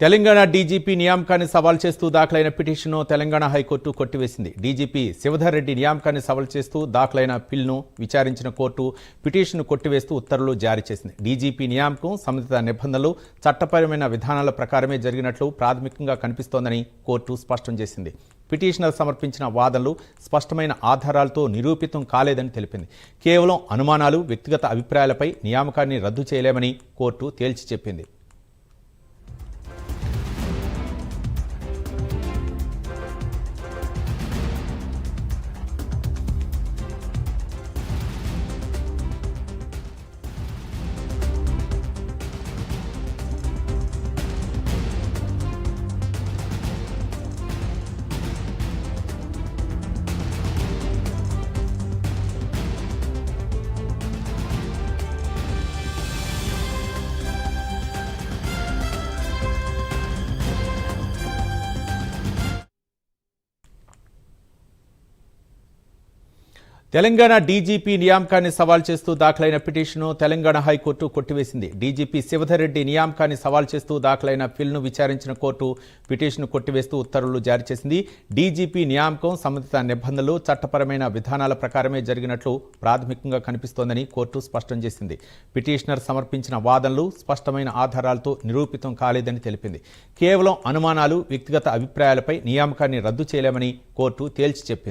Telangana DGP నియామకాన్ని సవాల్ చేస్తూ దాఖలైన పిటిషన్ను తెలంగాణ హైకోర్టు కొట్టివేసింది. డీజీపీ శివధర్ రెడ్డి నియామకాన్ని సవాల్ చేస్తూ దాఖలైన పిల్ను విచారించిన కోర్టు పిటిషన్ను కొట్టివేస్తూ ఉత్తర్వులు జారీ చేసింది. డీజీపీ నియామకం సంబంధిత నిబంధనలు, చట్టపరమైన విధానాల ప్రకారమే జరిగినట్లు ప్రాథమికంగా కనిపిస్తోందని కోర్టు స్పష్టం చేసింది. పిటిషనర్ సమర్పించిన వాదనలు స్పష్టమైన ఆధారాలతో నిరూపితం కాలేదని తెలిపింది. కేవలం అనుమానాలు, వ్యక్తిగత అభిప్రాయాలపై నియామకాన్ని రద్దు చేయలేమని కోర్టు తేల్చి చెప్పింది. తెలంగాణ డీజీపీ నియామకాన్ని సవాల్ చేస్తూ దాఖలైన పిటిషన్ను తెలంగాణ హైకోర్టు కొట్టివేసింది. డీజీపీ శివధర్ రెడ్డి నియామకాన్ని సవాల్ చేస్తూ దాఖలైన పిల్ను విచారించిన కోర్టు పిటిషన్ను కొట్టివేస్తూ ఉత్తర్వులు జారీ చేసింది. డీజీపీ నియామకం సంబంధిత నిబంధనలు, చట్టపరమైన విధానాల ప్రకారమే జరిగినట్లు ప్రాథమికంగా కనిపిస్తోందని కోర్టు స్పష్టం చేసింది. పిటిషనర్ సమర్పించిన వాదనలు స్పష్టమైన ఆధారాలతో నిరూపితం కాలేదని తెలిపింది. కేవలం అనుమానాలు, వ్యక్తిగత అభిప్రాయాలపై నియామకాన్ని రద్దు చేయలేమని కోర్టు తేల్చి చెప్పింది.